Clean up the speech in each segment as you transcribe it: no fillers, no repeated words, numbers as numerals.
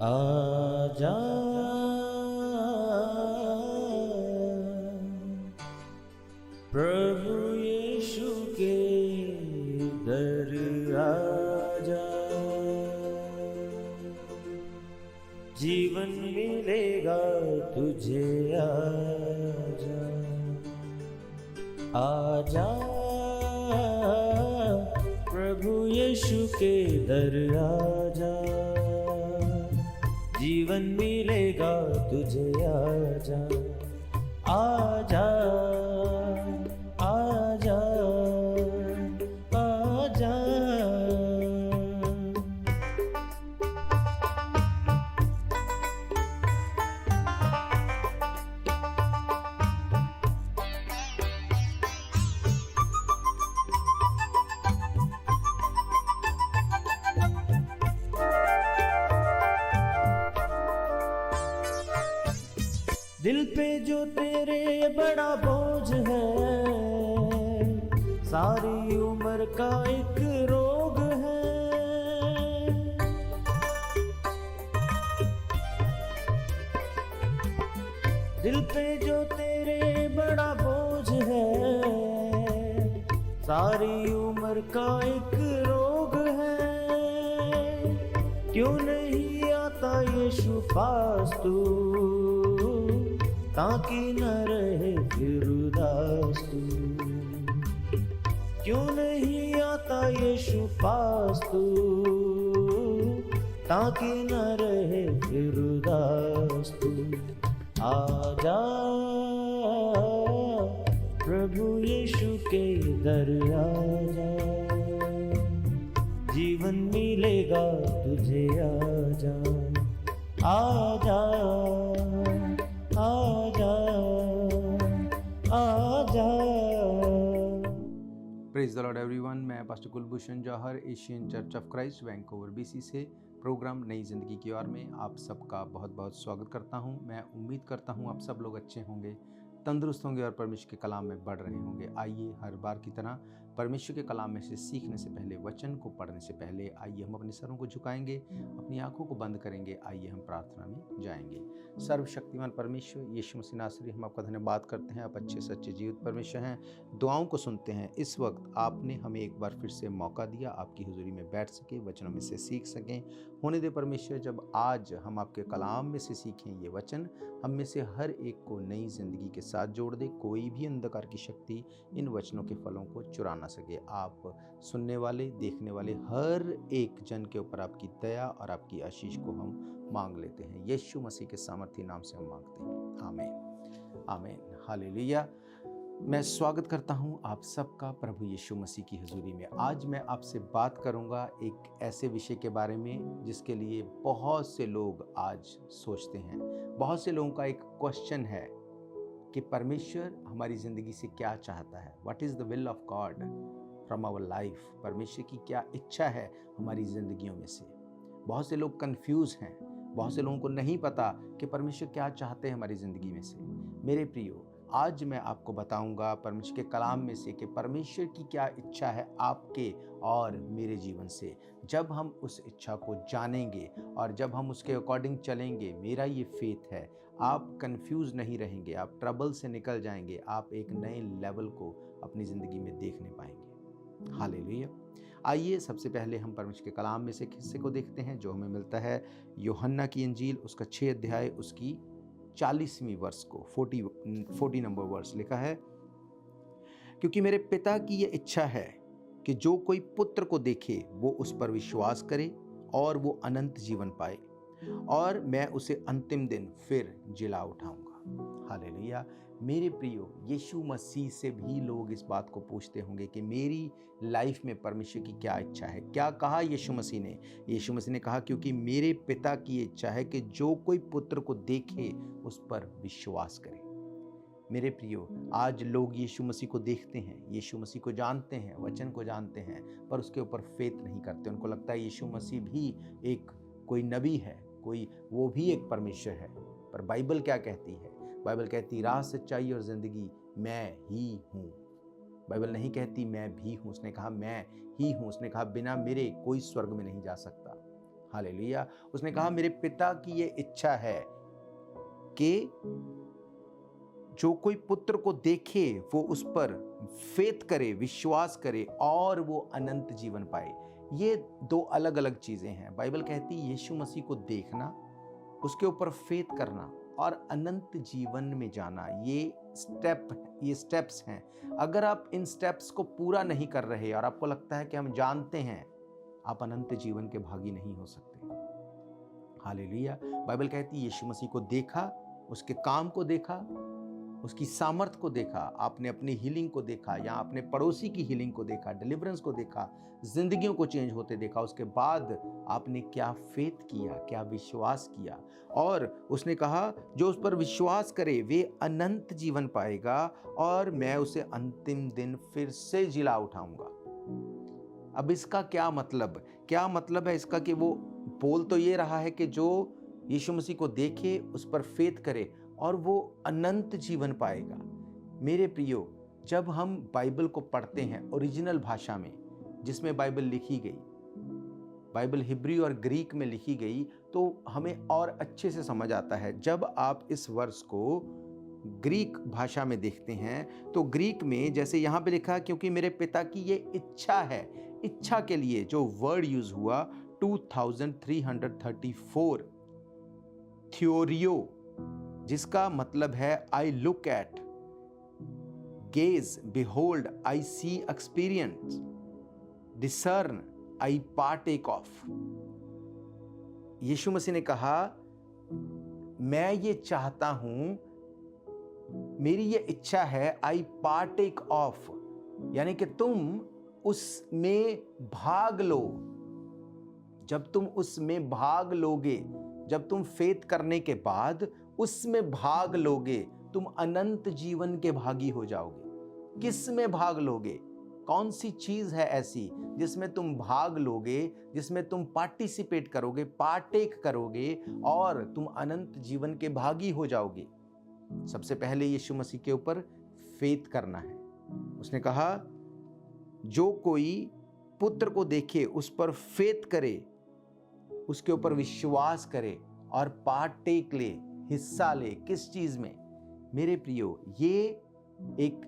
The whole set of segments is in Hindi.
आजा प्रभु यीशु के दर आजा, जीवन मिलेगा तुझे। आजा आजा प्रभु यीशु के दर आजा, जीवन मिलेगा तुझे। आजा आजा आजा आजा। दिल पे जो तेरे बड़ा बोझ है, सारी उम्र का एक रोग है। दिल पे जो तेरे बड़ा बोझ है, सारी उम्र का एक रोग है। क्यों नहीं आता यीशु पास तू, ताकि न रहे फिर उदास तू। क्यों नहीं आता यीशु पास तू, ताकि न रहे फिर उदास तू। आजा प्रभु यीशु के दर आजा, जीवन मिलेगा तुझे। आजा आजा आजा आजा। Praise the Lord everyone. मैं pastor Kulbhushan Johar, Asian Church of Christ Vancouver BC से प्रोग्राम नई ज़िंदगी की ओर में आप सबका बहुत बहुत स्वागत करता हूं। मैं उम्मीद करता हूं आप सब लोग अच्छे होंगे, तंदुरुस्त होंगे और परमेश्वर के कलाम में बढ़ रहे होंगे। आइए हर बार की तरह परमेश्वर के कलाम में से सीखने से पहले, वचन को पढ़ने से पहले, आइए हम अपने सरों को झुकाएंगे, अपनी आंखों को बंद करेंगे। आइए हम प्रार्थना में जाएंगे। सर्वशक्तिमान परमेश्वर यीशु मसीह नासरी, हम आपका धन्यवाद करते हैं। आप अच्छे सच्चे जीवित परमेश्वर हैं, दुआओं को सुनते हैं। इस वक्त आपने हमें एक बार फिर से मौका दिया आपकी हुजूरी में बैठ सके, वचनों में से सीख सकें। होने दे परमेश्वर, जब आज हम आपके कलाम में से सीखें ये वचन, हम में से हर एक को नई जिंदगी के साथ जोड़ दे। कोई भी अंधकार की शक्ति इन वचनों के फलों को चुरा ना सके। आप सुनने वाले, देखने वाले हर एक जन के ऊपर आपकी दया और आपकी आशीष को हम मांग लेते हैं। यीशु मसीह के सामर्थी नाम से हम मांगते हैं, आमीन आमीन हालेलुया। मैं स्वागत करता हूं आप सबका प्रभु यीशु मसीह की हुजूरी में। आज मैं आपसे बात करूंगा एक ऐसे विषय के बारे में जिसके लिए बहुत से लोग आज सोचते हैं। बहुत से लोगों का एक क्वेश्चन है कि परमेश्वर हमारी ज़िंदगी से क्या चाहता है। What is the will of God from our life. परमेश्वर की क्या इच्छा है हमारी ज़िंदगियों में से। बहुत से लोग कंफ्यूज हैं, बहुत से लोगों को नहीं पता कि परमेश्वर क्या चाहते हैं हमारी ज़िंदगी में से। मेरे प्रियो, आज मैं आपको बताऊंगा परमेश्वर के कलाम में से कि परमेश्वर की क्या इच्छा है आपके और मेरे जीवन से। जब हम उस इच्छा को जानेंगे और जब हम उसके अकॉर्डिंग चलेंगे, मेरा ये फेथ है, आप कंफ्यूज नहीं रहेंगे, आप ट्रबल से निकल जाएंगे, आप एक नए लेवल को अपनी ज़िंदगी में देखने पाएंगे। हालेलुया। आइए सबसे पहले हम परमेश्वर के कलाम में से एक हिस्से को देखते हैं जो हमें मिलता है यूहन्ना की इंजील, उसका 6 अध्याय, उसकी 40वीं वर्ष को 40 नंबर वर्ष लिखा है। क्योंकि मेरे पिता की यह इच्छा है कि जो कोई पुत्र को देखे वो उस पर विश्वास करे और वो अनंत जीवन पाए, और मैं उसे अंतिम दिन फिर जिला उठाऊंगा। हालेलुया। मेरे प्रियो, यीशु मसीह से भी लोग इस बात को पूछते होंगे कि मेरी लाइफ में परमेश्वर की क्या इच्छा है। क्या कहा यीशु मसीह ने? यीशु मसीह ने कहा क्योंकि मेरे पिता की इच्छा है कि जो कोई पुत्र को देखे उस पर विश्वास करे। मेरे प्रियो, आज लोग यीशु मसीह को देखते हैं, यीशु मसीह को जानते हैं, वचन को जानते हैं, पर उसके ऊपर फेथ नहीं करते। उनको लगता है यीशु मसीह भी एक कोई नबी है, कोई वो भी एक परमेश्वर है। पर बाइबल क्या कहती है? बाइबल कहती राह, सच्चाई और ज़िंदगी मैं ही हूँ। बाइबल नहीं कहती मैं भी हूँ, उसने कहा मैं ही हूँ। उसने कहा बिना मेरे कोई स्वर्ग में नहीं जा सकता। हालेलुया। उसने कहा मेरे पिता की ये इच्छा है कि जो कोई पुत्र को देखे वो उस पर फेथ करे, विश्वास करे और वो अनंत जीवन पाए। ये दो अलग अलग चीजें हैं। बाइबल कहती है यीशु मसीह को देखना, उसके ऊपर फेथ करना और अनंत जीवन में जाना, ये स्टेप्स हैं। अगर आप इन स्टेप्स को पूरा नहीं कर रहे और आपको लगता है कि हम जानते हैं, आप अनंत जीवन के भागी नहीं हो सकते। हालेलुया। बाइबल कहती है यीशु मसीह को देखा, उसके काम को देखा, उसकी सामर्थ को देखा, आपने अपनी हीलिंग को देखा या अपने पड़ोसी की हीलिंग को देखा, डिलीवरेंस को देखा, जिंदगियों को चेंज होते देखा। उसके बाद आपने क्या फेथ किया, क्या विश्वास किया। और उसने कहा जो उस पर विश्वास करे वे अनंत जीवन पाएगा और मैं उसे अंतिम दिन फिर से जिला उठाऊंगा। अब इसका क्या मतलब है इसका कि वो बोल तो ये रहा है कि जो यीशु मसीह को देखे, उस पर फेथ करे और वो अनंत जीवन पाएगा। मेरे प्रियो, जब हम बाइबल को पढ़ते हैं ओरिजिनल भाषा में जिसमें बाइबल लिखी गई, बाइबल हिब्रू और ग्रीक में लिखी गई, तो हमें और अच्छे से समझ आता है। जब आप इस वर्ष को ग्रीक भाषा में देखते हैं तो ग्रीक में जैसे यहाँ पे लिखा क्योंकि मेरे पिता की ये इच्छा है, इच्छा के लिए जो वर्ड यूज हुआ 2334 थियोरियो, जिसका मतलब है I look at, gaze, behold, I see, experience, discern, I partake of. यीशु मसीह ने कहा मैं ये चाहता हूं, मेरी ये इच्छा है, आई पार्टेक ऑफ, यानी कि तुम उसमें भाग लो। जब तुम उसमें भाग लोगे, जब तुम फेथ करने के बाद उसमें भाग लोगे, तुम अनंत जीवन के भागी हो जाओगे। किस में भाग लोगे? कौन सी चीज है ऐसी जिसमें तुम भाग लोगे, जिसमें तुम पार्टिसिपेट करोगे, पार्टेक करोगे और तुम अनंत जीवन के भागी हो जाओगे? सबसे पहले यीशु मसीह के ऊपर फेथ करना है। उसने कहा जो कोई पुत्र को देखे उस पर फेथ करे, उसके ऊपर विश्वास करे और पार्टेक ले, हिस्सा ले। किस चीज में? मेरे प्रियो, ये एक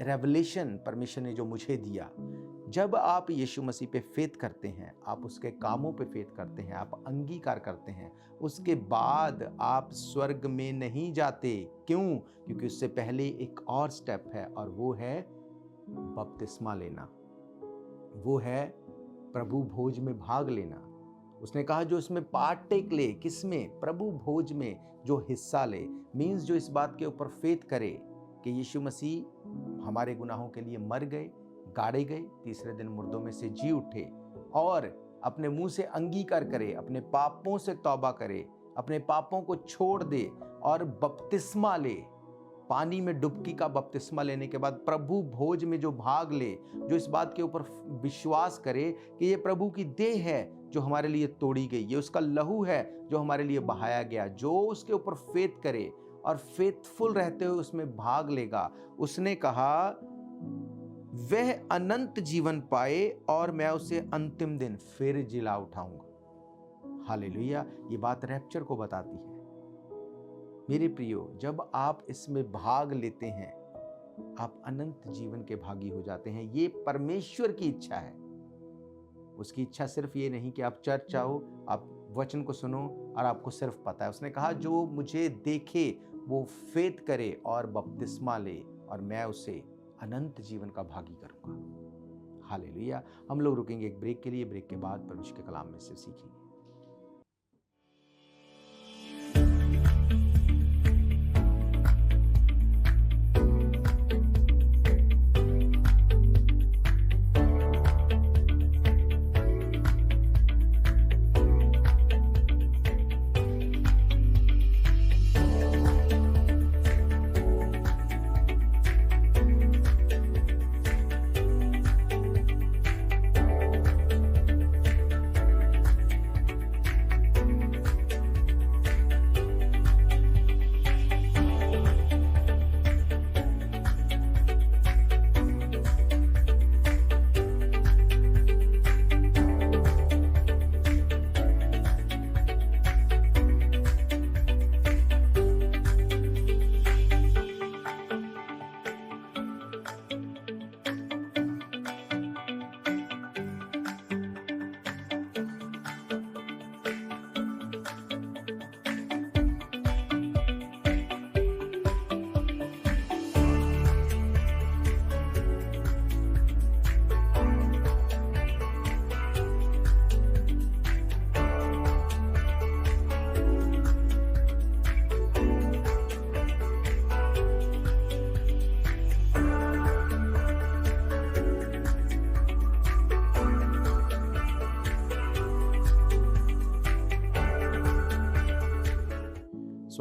रेवलेशन परमेश्वर ने जो मुझे दिया। जब आप यीशु मसीह पे फेथ करते हैं, आप उसके कामों पे फेथ करते हैं, आप अंगीकार करते हैं, उसके बाद आप स्वर्ग में नहीं जाते। क्यों? क्योंकि उससे पहले एक और स्टेप है और वो है बपतिस्मा लेना, वो है प्रभु भोज में भाग लेना। उसने कहा जो इसमें पार्टेक ले, किसमें? प्रभु भोज में जो हिस्सा ले, मीन्स जो इस बात के ऊपर फेथ करे कि यीशु मसीह हमारे गुनाहों के लिए मर गए, गाड़े गए, तीसरे दिन मुर्दों में से जी उठे, और अपने मुंह से अंगीकार करे, अपने पापों से तौबा करे, अपने पापों को छोड़ दे और बपतिस्मा ले। पानी में डुबकी का बपतिस्मा लेने के बाद प्रभु भोज में जो भाग ले, जो इस बात के ऊपर विश्वास करे कि ये प्रभु की देह है जो हमारे लिए तोड़ी गई, ये उसका लहू है जो हमारे लिए बहाया गया, जो उसके ऊपर फेथ करे और फेथफुल रहते हुए उसमें भाग लेगा। उसने कहा वह अनंत जीवन पाए और मैं उसे अंतिम दिन फिर जिला उठाऊंगा। हालेलुया। ये बात रैप्चर को बताती है। मेरे प्रियो, जब आप इसमें भाग लेते हैं, आप अनंत जीवन के भागी हो जाते हैं। ये परमेश्वर की इच्छा है। उसकी इच्छा सिर्फ ये नहीं कि आप चर्च आओ, आप वचन को सुनो और आपको सिर्फ पता है। उसने कहा जो मुझे देखे वो फेथ करे और बपतिस्मा ले और मैं उसे अनंत जीवन का भागी करूंगा। हालेलुया। हम लोग रुकेंगे एक ब्रेक के लिए। ब्रेक के बाद परमेश्वर के कलाम में से सीखेंगे।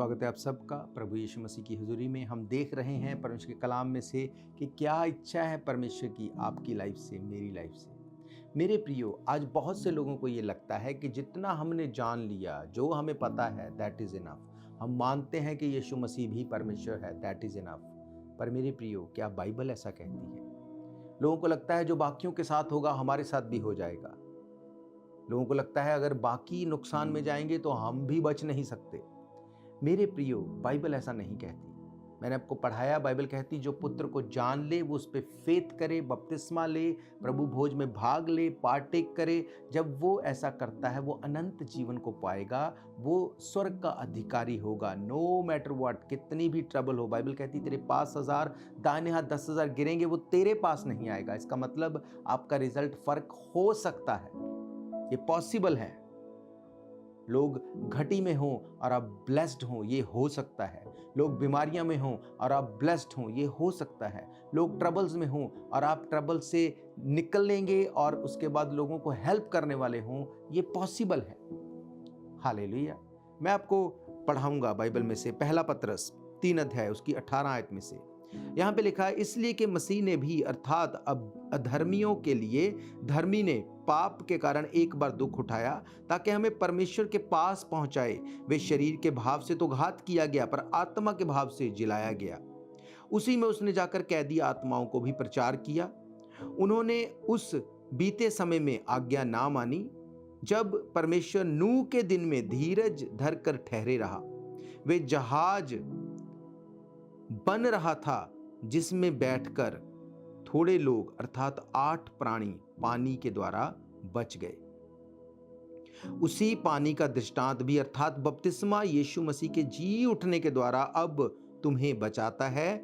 स्वागत है आप सबका प्रभु यीशु मसीह की हुजूरी में। हम देख रहे हैं परमेश्वर के कलाम में से कि क्या इच्छा है परमेश्वर की आपकी लाइफ से, मेरी लाइफ से। मेरे प्रियो, आज बहुत से लोगों को ये लगता है कि जितना हमने जान लिया, जो हमें पता है, दैट इज़ इनफ। हम मानते हैं कि यीशु मसीह भी परमेश्वर है, दैट इज़ इनफ। पर मेरे प्रियो, क्या बाइबल ऐसा कहती है? लोगों को लगता है जो बाकियों के साथ होगा हमारे साथ भी हो जाएगा। लोगों को लगता है अगर बाकी नुकसान में जाएंगे तो हम भी बच नहीं सकते। मेरे प्रियो, बाइबल ऐसा नहीं कहती। मैंने आपको पढ़ाया, बाइबल कहती जो पुत्र को जान ले वो उस पर फेथ करे, बपतिस्मा ले, प्रभु भोज में भाग ले, पार्टेक करे। जब वो ऐसा करता है वो अनंत जीवन को पाएगा, वो स्वर्ग का अधिकारी होगा। नो मैटर व्हाट, कितनी भी ट्रबल हो। बाइबल कहती तेरे पास 1000 दाहिने हाथ 10,000 गिरेंगे, वो तेरे पास नहीं आएगा। इसका मतलब आपका रिजल्ट फर्क हो सकता है, ये पॉसिबल है। लोग घटी में हों और आप ब्लेस्ड हों, ये हो सकता है। लोग बीमारियां में हों और आप ब्लेस्ड हों, ये हो सकता है। लोग ट्रबल्स में हों और आप ट्रबल से निकल लेंगे और उसके बाद लोगों को हेल्प करने वाले हों, ये पॉसिबल है। हालेलुया। मैं आपको पढ़ाऊंगा बाइबल में से पहला पतरस 3 अध्याय उसकी 18 आयत में से। यहाँ पे लिखा है, इसलिए कि मसीह ने भी अर्थात अब अधर्मियों के लिए धर्मी ने पाप के कारण एक बार दुख उठाया ताकि हमें परमेश्वर के पास पहुंचाए। वे शरीर के भाव से तो घात किया गया पर आत्मा के भाव से जिलाया गया। उसी में उसने जाकर कैदी आत्माओं को भी प्रचार किया। उन्होंने उस बीते समय में आज्ञा ना मानी जब परमेश्वर नूह के दिन में धीरज धरकर ठहरे रहा। वे जहाज बन रहा था जिसमें बैठकर थोड़े लोग अर्थात 8 प्राणी पानी के द्वारा बच गए। उसी पानी का दृष्टांत भी अर्थात बपतिस्मा यीशु मसीह के जी उठने के द्वारा अब तुम्हें बचाता है।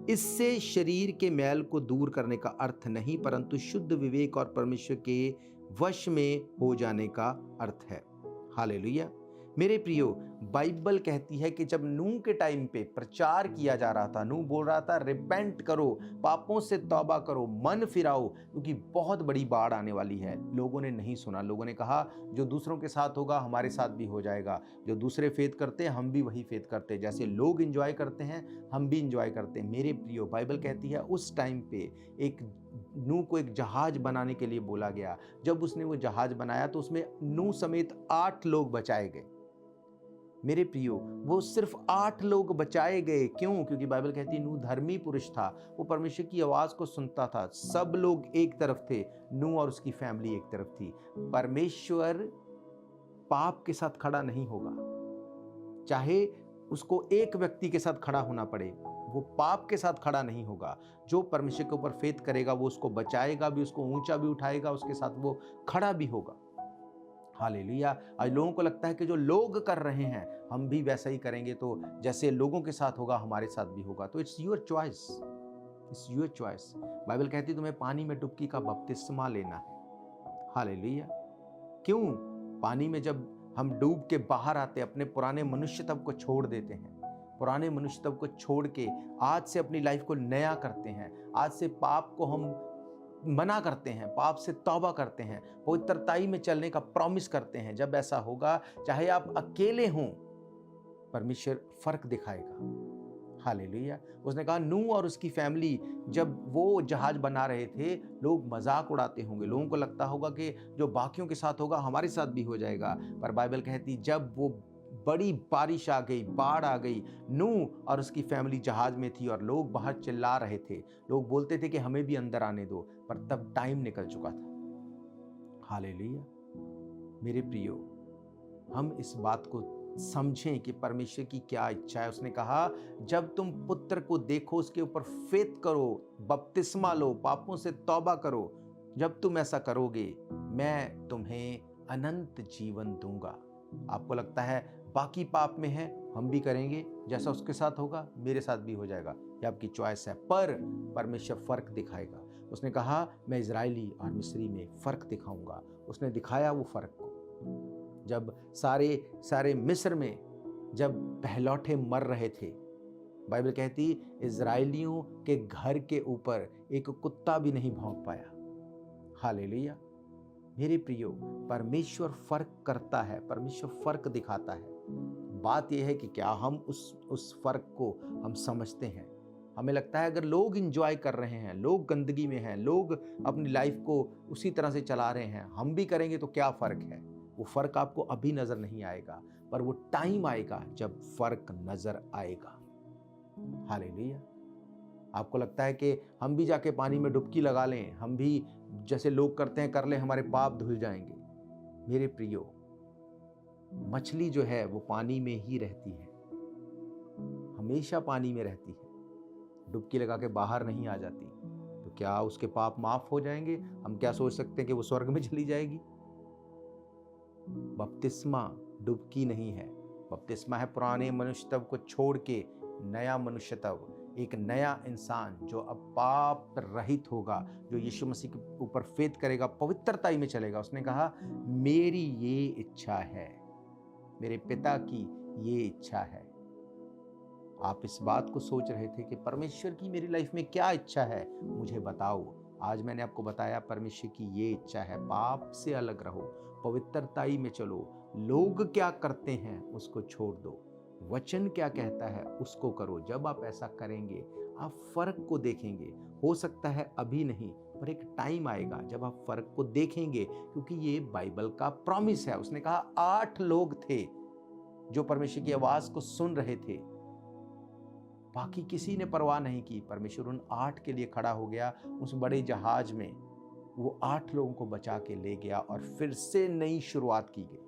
इससे शरीर के मैल को दूर करने का अर्थ नहीं परंतु शुद्ध विवेक और परमेश्वर के वश में हो जाने का अर्थ है। हालेलुया। मेरे प्रियो, बाइबल कहती है कि जब नूह के टाइम पे प्रचार किया जा रहा था, नूह बोल रहा था रिपेंट करो, पापों से तौबा करो, मन फिराओ क्योंकि बहुत बड़ी बाढ़ आने वाली है। लोगों ने नहीं सुना। लोगों ने कहा जो दूसरों के साथ होगा हमारे साथ भी हो जाएगा। जो दूसरे फेथ करते हैं हम भी वही फेथ करते हैं। जैसे लोग इंजॉय करते हैं हम भी इंजॉय करते हैं। मेरे प्रियो, बाइबल कहती है उस टाइम पे एक नूह को एक जहाज बनाने के लिए बोला गया। जब उसने वो जहाज बनाया तो उसमें नूह समेत 8 लोग बचाए गए। मेरे प्रियो, वो सिर्फ 8 लोग बचाए गए। क्यों? क्योंकि बाइबल कहती है नूह धर्मी पुरुष था, वो परमेश्वर की आवाज को सुनता था। सब लोग एक तरफ थे, नूह और उसकी फैमिली एक तरफ थी। परमेश्वर पाप के साथ खड़ा नहीं होगा, चाहे उसको एक व्यक्ति के साथ खड़ा होना पड़े, वो पाप के साथ खड़ा नहीं होगा। जो परमेश्वर के ऊपर फेथ करेगा वो उसको बचाएगा भी, उसको ऊंचा भी उठाएगा, उसके साथ वो खड़ा भी होगा। हालेलुया। आज लोगों को लगता है कि जो लोग कर रहे हैं हम भी वैसा ही करेंगे, तो जैसे लोगों के साथ होगा हमारे साथ भी होगा। तो it's your choice, it's your choice. Bible कहती है तुम्हें पानी में डुबकी का बपतिस्मा लेना है। हालेलुया। क्यों? पानी में जब हम डूब के बाहर आते हैं, अपने पुराने मनुष्यत्व को छोड़ देते हैं, पुराने मनुष्यत्व को छोड़ के आज से अपनी लाइफ को नया करते हैं। आज से पाप को हम मना करते हैं, पाप से तौबा करते हैं, पवित्रताई में चलने का प्रॉमिस करते हैं। जब ऐसा होगा, चाहे आप अकेले हों, परमेश्वर फर्क दिखाएगा। हालेलुया। उसने कहा नूह और उसकी फैमिली जब वो जहाज बना रहे थे, लोग मजाक उड़ाते होंगे, लोगों को लगता होगा कि जो बाकियों के साथ होगा हमारे साथ भी हो जाएगा। पर बाइबल कहती जब वो बड़ी बारिश आ गई, बाढ़ आ गई, नूह और उसकी फैमिली जहाज में थी और लोग बाहर चिल्ला रहे थे, लोग बोलते थे कि हमें भी अंदर आने दो, पर तब टाइम निकल चुका था। हालेलुया। मेरे प्रियो, हम इस बात को समझें कि परमेश्वर की क्या इच्छा है। उसने कहा जब तुम पुत्र को देखो, उसके ऊपर फेथ करो, बपतिस्मा लो, पापों से तौबा करो, जब तुम ऐसा करोगे मैं तुम्हें अनंत जीवन दूंगा। आपको लगता है बाकी पाप में है, हम भी करेंगे, जैसा उसके साथ होगा मेरे साथ भी हो जाएगा, ये आपकी चॉइस है, पर परमेश्वर फर्क दिखाएगा। उसने कहा मैं इजरायली और मिस्री में फर्क दिखाऊंगा। उसने दिखाया वो फर्क को। जब सारे मिस्र में जब पहलौठे मर रहे थे, बाइबल कहती इजरायलियों के घर के ऊपर एक कुत्ता भी नहीं भौंक पाया। हालेलुया। मेरे प्रियो, परमेश्वर फर्क करता है, परमेश्वर फर्क दिखाता है। बात यह है कि क्या हम उस फ़र्क को हम समझते हैं। हमें लगता है अगर लोग इंजॉय कर रहे हैं, लोग गंदगी में हैं, लोग अपनी लाइफ को उसी तरह से चला रहे हैं, हम भी करेंगे तो क्या फ़र्क है। वो फ़र्क आपको अभी नज़र नहीं आएगा, पर वो टाइम आएगा जब फ़र्क नज़र आएगा। हालेलुया। आपको लगता है कि हम भी जाके पानी में डुबकी लगा लें, हम भी जैसे लोग करते हैं कर लें, हमारे पाप धुल जाएंगे। मेरे प्रियो, मछली जो है वो पानी में ही रहती है, हमेशा पानी में रहती है, डुबकी लगा के बाहर नहीं आ जाती। तो क्या उसके पाप माफ हो जाएंगे? हम क्या सोच सकते हैं कि वो स्वर्ग में चली जाएगी? बपतिस्मा डुबकी नहीं है, बपतिस्मा है पुराने मनुष्य तब को छोड़ के नया मनुष्य तब, एक नया इंसान जो अब पाप रहित होगा, जो यीशु मसीह के ऊपर फेथ करेगा, पवित्रताई में चलेगा। उसने कहा मेरी ये इच्छा है, मेरे पिता की ये इच्छा है। आप इस बात को सोच रहे थे कि परमेश्वर की मेरी लाइफ में क्या इच्छा है, मुझे बताओ। आज मैंने आपको बताया परमेश्वर की ये इच्छा है, पाप से अलग रहो, पवित्रताई में चलो, लोग क्या करते हैं उसको छोड़ दो, वचन क्या कहता है उसको करो। जब आप ऐसा करेंगे आप फर्क को देखेंगे। हो सकता है अभी नहीं, पर एक टाइम आएगा जब आप फर्क को देखेंगे, क्योंकि ये बाइबल का प्रॉमिस है। उसने कहा 8 लोग थे जो परमेश्वर की आवाज को सुन रहे थे, बाकी किसी ने परवाह नहीं की। परमेश्वर उन 8 के लिए खड़ा हो गया। उस बड़े जहाज में वो 8 लोगों को बचा के ले गया और फिर से नई शुरुआत की गई।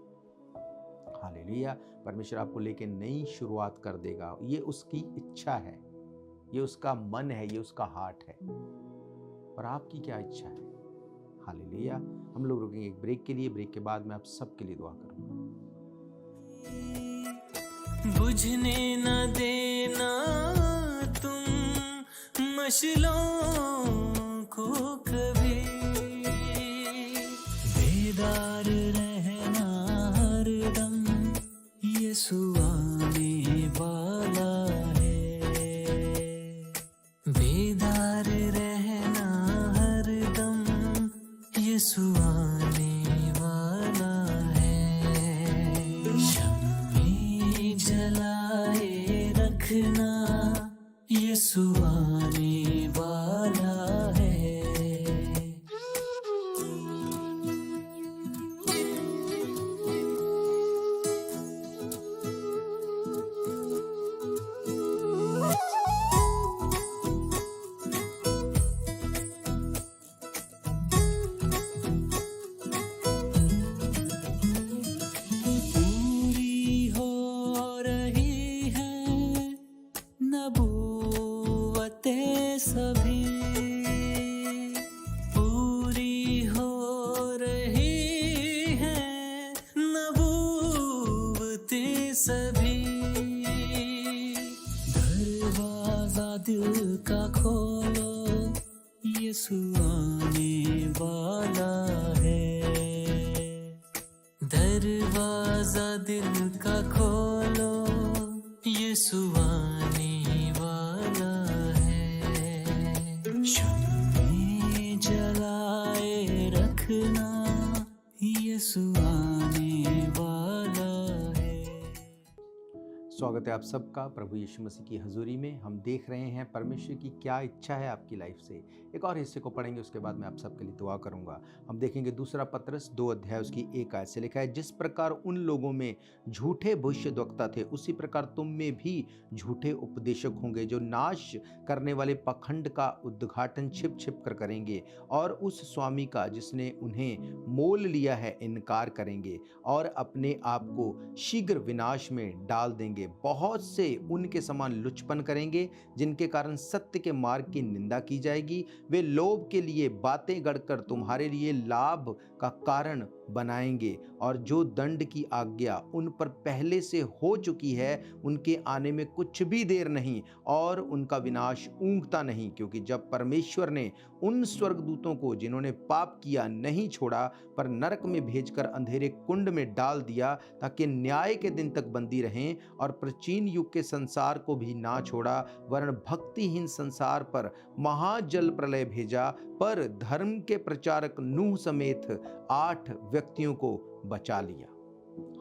हालेलुया। परमेश्वर आपको लेके नई शुरुआत कर देगा। ये उसकी इच्छा है, ये उसका मन है, ये उसका हार्ट है। और आपकी क्या इच्छा है? हालेलुया। हम लोग रुकेंगे एक ब्रेक के लिए। ब्रेक के बाद मैं आप सबके लिए दुआ करूंगा। बुझने न देना तुम मशलों को कभी, बेदार रहना हरदम, यीशु आने वाला है। बेदार रहना हरदम, यीशु आने वाला है। शम्मे जलाए रखना, यीशु आने वाला है। पूरी हो रही है नबूवतें सभी, पूरी हो रही है नबूवतें सभी। दरवाजा दिल का खोलो, यीशु आने वाला है। दरवाजा दिल का खोलो, यीशु आने वाला है। शम्मे जलाए रखना, यीशु आने वाला है। स्वागत है आप सबका प्रभु यीशु मसीह की हजूरी में। हम देख रहे हैं परमेश्वर की क्या इच्छा है आपकी लाइफ से। एक और हिस्से को पढ़ेंगे, उसके बाद मैं आप सबके लिए दुआ करूंगा। हम देखेंगे 2 पतरस 2 अध्याय उसकी 1 आयत से लिखा है, जिस प्रकार उन लोगों में झूठे भविष्यद्वक्ता थे, उसी प्रकार तुम में भी झूठे उपदेशक होंगे, जो नाश करने वाले पखंड का उद्घाटन छिप छिप कर करेंगे और उस स्वामी का जिसने उन्हें मोल लिया है इनकार करेंगे और अपने आप को शीघ्र विनाश में डाल देंगे। बहुत से उनके समान लुचपन करेंगे, जिनके कारण सत्य के मार्ग की निंदा की जाएगी। वे लोभ के लिए बातें गढ़कर तुम्हारे लिए लाभ का कारण बनाएंगे, और जो दंड की आज्ञा उन पर पहले से हो चुकी है, उनके आने में कुछ भी देर नहीं और उनका विनाश ऊँघता नहीं। क्योंकि जब परमेश्वर ने उन स्वर्गदूतों को जिन्होंने पाप किया नहीं छोड़ा, पर नरक में भेजकर अंधेरे कुंड में डाल दिया, ताकि न्याय के दिन तक बंदी रहें, और प्राचीन युग के संसार को भी ना छोड़ा, वरन भक्तिहीन संसार पर महाजल प्रलय भेजा, पर धर्म के प्रचारक नूह समेत 8 व्यक्तियों को बचा लिया।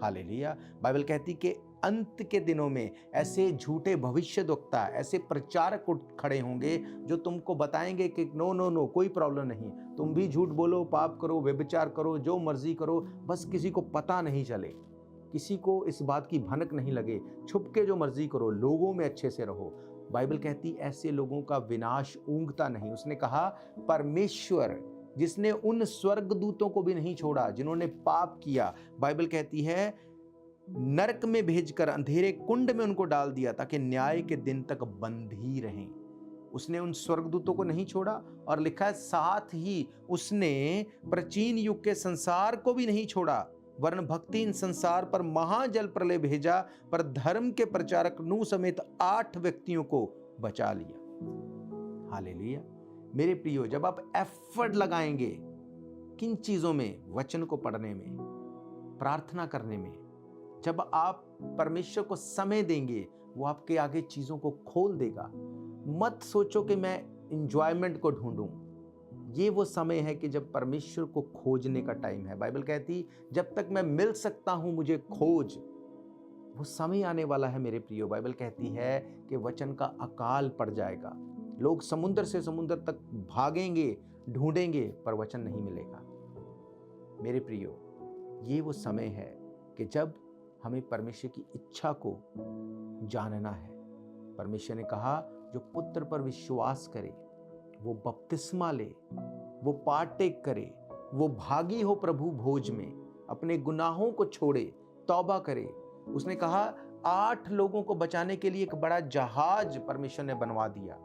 हालेलुया। बाइबल कहती कि अंत के दिनों में ऐसे झूठे भविष्यद्वक्ता, ऐसे प्रचारक उठ खड़े होंगे जो तुमको बताएंगे कि नो नो नो, कोई प्रॉब्लम नहीं, तुम भी झूठ बोलो, पाप करो, व्यभिचार करो, जो मर्जी करो, बस किसी को पता नहीं चले, किसी को इस बात की भनक नहीं लगे, छुप के जो मर्जी करो, लोगों में अच्छे से रहो। बाइबल कहती ऐसे लोगों का विनाश ऊंघता नहीं। उसने कहा परमेश्वर जिसने उन स्वर्गदूतों को भी नहीं छोड़ा जिन्होंने पाप किया, बाइबल कहती है नरक में भेजकर अंधेरे कुंड में उनको डाल दिया ताकि न्याय के दिन तक बंद ही रहें। उसने उन स्वर्गदूतों को नहीं छोड़ा, और लिखा है साथ ही उसने प्राचीन युग के संसार को भी नहीं छोड़ा, वरन भक्तिहीन संसार पर महाजल प्रलय भेजा, पर धर्म के प्रचारक नूह समेत 8 व्यक्तियों को बचा लिया। हालेलुया। मेरे प्रियो, जब आप एफर्ट लगाएंगे किन चीजों में, वचन को पढ़ने में, प्रार्थना करने में, जब आप परमेश्वर को समय देंगे, वो आपके आगे चीजों को खोल देगा। मत सोचो कि मैं इंजॉयमेंट को ढूंढूं। ये वो समय है कि जब परमेश्वर को खोजने का टाइम है। बाइबल कहती जब तक मैं मिल सकता हूं मुझे खोज। वो समय आने वाला है मेरे प्रियो। बाइबल कहती है कि वचन का अकाल पड़ जाएगा, लोग समुद्र से समुद्र तक भागेंगे, ढूंढेंगे, पर वचन नहीं मिलेगा। मेरे प्रियो, ये वो समय है कि जब हमें परमेश्वर की इच्छा को जानना है। परमेश्वर ने कहा जो पुत्र पर विश्वास करे वो बपतिस्मा ले, वो पार्टेक करे, वो भागी हो प्रभु भोज में, अपने गुनाहों को छोड़े, तौबा करे। उसने कहा 8 लोगों को बचाने के लिए एक बड़ा जहाज परमेश्वर ने बनवा दिया,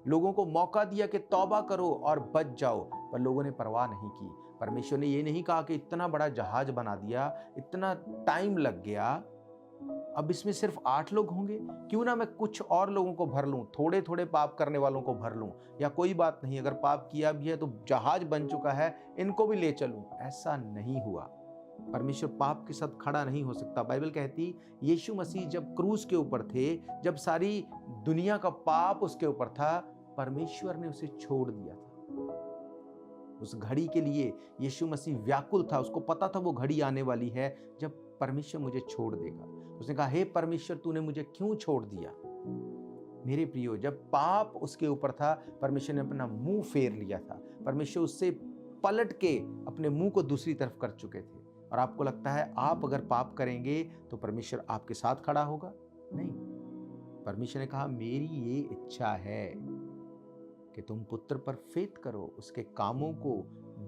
लोगों को मौका दिया कि तौबा करो और बच जाओ, पर लोगों ने परवाह नहीं की। परमेश्वर ने ये नहीं कहा कि इतना बड़ा जहाज बना दिया, इतना टाइम लग गया, अब इसमें सिर्फ 8 लोग होंगे, क्यों ना मैं कुछ और लोगों को भर लूं, थोड़े थोड़े पाप करने वालों को भर लूं, या कोई बात नहीं अगर पाप किया भी है तो जहाज बन चुका है, इनको भी ले चलूं। ऐसा नहीं हुआ। परमेश्वर पाप के साथ खड़ा नहीं हो सकता। बाइबल कहती यीशु मसीह जब क्रूस के ऊपर थे, जब सारी दुनिया का पाप उसके ऊपर था, परमेश्वर ने उसे छोड़ दिया था। उस घड़ी के लिए यीशु मसीह व्याकुल था, उसको पता था वो घड़ी आने वाली है जब परमेश्वर मुझे छोड़ देगा। उसने कहा हे परमेश्वर तूने मुझे क्यों छोड़ दिया। मेरे प्रियो, जब पाप उसके ऊपर था, परमेश्वर ने अपना मुंह फेर लिया था। परमेश्वर उससे पलट के अपने मुंह को दूसरी तरफ कर चुके थे। और आपको लगता है आप अगर पाप करेंगे तो परमेश्वर आपके साथ खड़ा होगा? नहीं। परमेश्वर ने कहा मेरी ये इच्छा है कि तुम पुत्र पर फेथ करो, उसके कामों को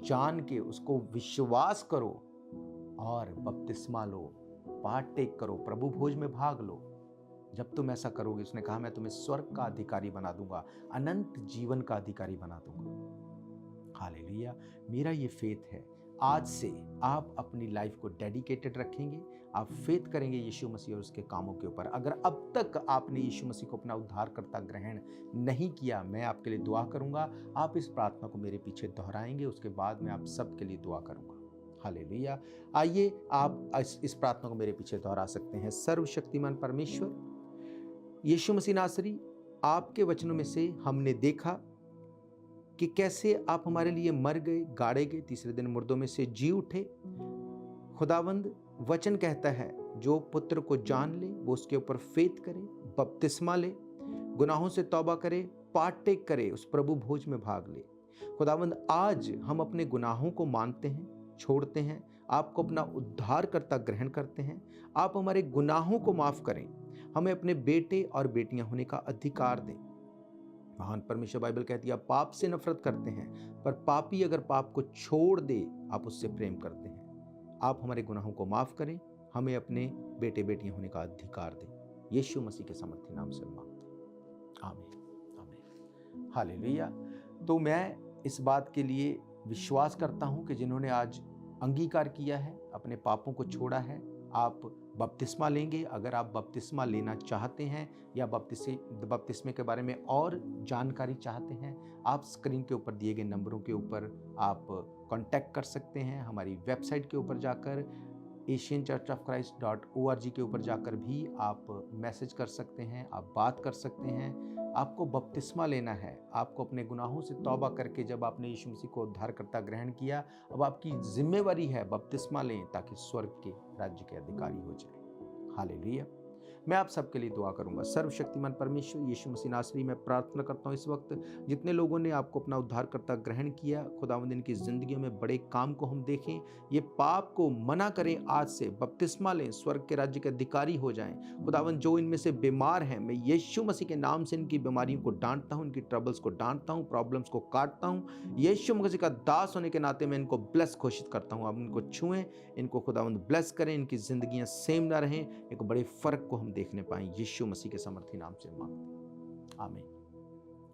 जान के उसको विश्वास करो और बपतिस्मा लो, पार्टेक करो, प्रभु भोज में भाग लो। जब तुम ऐसा करोगे, उसने कहा मैं तुम्हें स्वर्ग का अधिकारी बना दूंगा, अनंत जीवन का अधिकारी बना दूंगा। हालेलुया। मेरा ये फेथ है। आज से आप अपनी लाइफ को डेडिकेटेड रखेंगे, आप फेथ करेंगे यीशु मसीह और उसके कामों के ऊपर। अगर अब तक आपने यीशु मसीह को अपना उद्धारकर्ता ग्रहण नहीं किया, मैं आपके लिए दुआ करूंगा। आप इस प्रार्थना को मेरे पीछे दोहराएंगे, उसके बाद मैं आप सबके लिए दुआ करूंगा। हालेलुया। आइए आप इस प्रार्थना को मेरे पीछे दोहरा सकते हैं। सर्वशक्तिमान परमेश्वर यीशु मसीह नासरी, आपके वचनों में से हमने देखा कि कैसे आप हमारे लिए मर गए, गाड़े गए, तीसरे दिन मुर्दों में से जी उठे। खुदावंद वचन कहता है जो पुत्र को जान ले वो उसके ऊपर फेथ करे, बपतिस्मा ले, गुनाहों से तौबा करे, पार्टेक करे, उस प्रभु भोज में भाग ले। खुदावंद आज हम अपने गुनाहों को मानते हैं, छोड़ते हैं, आपको अपना उद्धारकर्ता ग्रहण करते हैं। आप हमारे गुनाहों को माफ करें, हमें अपने बेटे और बेटियां होने का अधिकार दें। महान परमेश्वर बाइबल कहती है आप पाप से नफरत करते हैं, पर पापी अगर पाप को छोड़ दे आप उससे प्रेम करते हैं। आप हमारे गुनाहों को माफ करें, हमें अपने बेटे बेटियां होने का अधिकार दें। यीशु मसीह के सामर्थ्य नाम से मांगते हैं, आमीन आमीन। हालेलुया। तो मैं इस बात के लिए विश्वास करता हूं कि जिन्होंने आज अंगीकार किया है, अपने पापों को छोड़ा है, आप बपतिस्मा लेंगे। अगर आप बपतिस्मा लेना चाहते हैं या बपतिस्मे के बारे में और जानकारी चाहते हैं, आप स्क्रीन के ऊपर दिए गए नंबरों के ऊपर आप कांटेक्ट कर सकते हैं। हमारी वेबसाइट के ऊपर जाकर asianchurchofchrist.org के ऊपर जाकर भी आप मैसेज कर सकते हैं, आप बात कर सकते हैं। आपको बपतिस्मा लेना है, आपको अपने गुनाहों से तौबा करके जब आपने यीशु मसीह को उद्धारकर्ता ग्रहण किया, अब आपकी जिम्मेवारी है बपतिस्मा लें ताकि स्वर्ग के राज्य के अधिकारी हो जाए। हालेलुया। मैं आप सबके लिए दुआ करूंगा। सर्वशक्तिमान परमेश्वर यीशु मसीह नासरी, मैं प्रार्थना करता हूँ इस वक्त जितने लोगों ने आपको अपना उद्धारकर्ता ग्रहण किया, खुदावंद इनकी ज़िंदगियों में बड़े काम को हम देखें, ये पाप को मना करें, आज से बपतिस्मा लें, स्वर्ग के राज्य के अधिकारी हो जाएं। खुदावंद जो इनमें से बीमार हैं, मैं यीशु मसीह के नाम से इनकी बीमारियों को डांटता हूँ, इनकी ट्रबल्स को डांटता हूँ, प्रॉब्लम्स को काटता हूँ। यीशु मसीह का दास होने के नाते मैं इनको ब्लेस घोषित करता हूँ। आप इनको छुएं, इनको खुदावंद ब्लेस करें, इनकी ज़िंदगियाँ सेम ना रहें, एक बड़े फ़र्क को हम देखने पाएं। यीशु मसीह के समर्थी नाम से मांगते, आमीन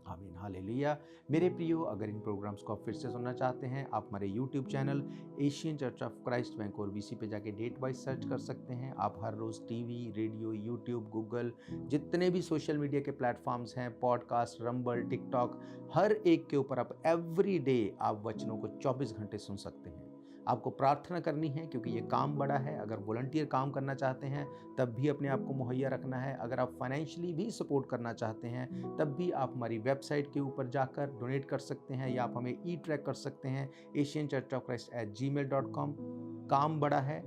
आमीन, हालेलुया। मेरे प्रियो, अगर इन प्रोग्राम्स को आप फिर से सुनना चाहते हैं, आप हमारे YouTube channel Asian Church of Christ Vancouver BC पे जाके डेट वाइज सर्च कर सकते हैं। आप हर रोज़ टीवी, रेडियो, यूट्यूब, गूगल, जितने भी सोशल मीडिया के प्लेटफॉर्म्स हैं, पॉडकास्ट, रंबल, टिकटॉक, हर एक के ऊपर आप एवरी डे आप वचनों को 24 घंटे सुन सकते हैं। आपको प्रार्थना करनी है क्योंकि ये काम बड़ा है। अगर वॉलंटियर काम करना चाहते हैं तब भी अपने आप को मुहैया रखना है। अगर आप फाइनेंशियली भी सपोर्ट करना चाहते हैं तब भी आप हमारी वेबसाइट के ऊपर जाकर डोनेट कर सकते हैं, या आप हमें ट्रैक कर सकते हैं asianchurchofchrist@gmail.com। काम बड़ा है,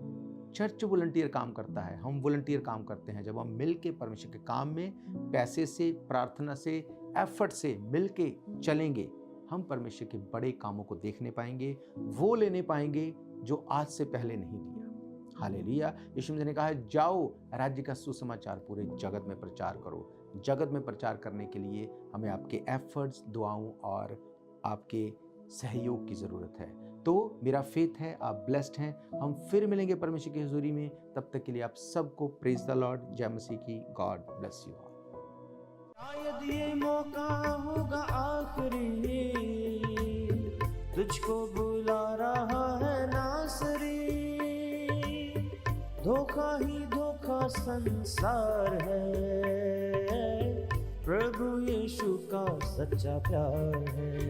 चर्च वॉलंटियर काम करता है, हम वॉलंटियर काम करते हैं। जब हम मिल के परमेश्वर के काम में पैसे से, प्रार्थना से, एफर्ट से मिल के चलेंगे, हम परमेश्वर के बड़े कामों को देखने पाएंगे, वो लेने पाएंगे जो आज से पहले नहीं लिया। हालेलुया। यीशु मसीह ने कहा है, जाओ राज्य का सुसमाचार पूरे जगत में प्रचार करो। जगत में प्रचार करने के लिए हमें आपके एफर्ट्स, दुआओं और आपके सहयोग की ज़रूरत है। तो मेरा फेथ है आप ब्लेस्ड हैं। हम फिर मिलेंगे परमेश्वर की हुजूरी में। तब तक के लिए आप सबको प्रेज द लॉर्ड, जय मसीह की। God bless you all. शायद ये मौका होगा आखिरी, तुझको बुला रहा है नासरी। धोखा ही धोखा संसार है, प्रभु यीशु का सच्चा प्यार है।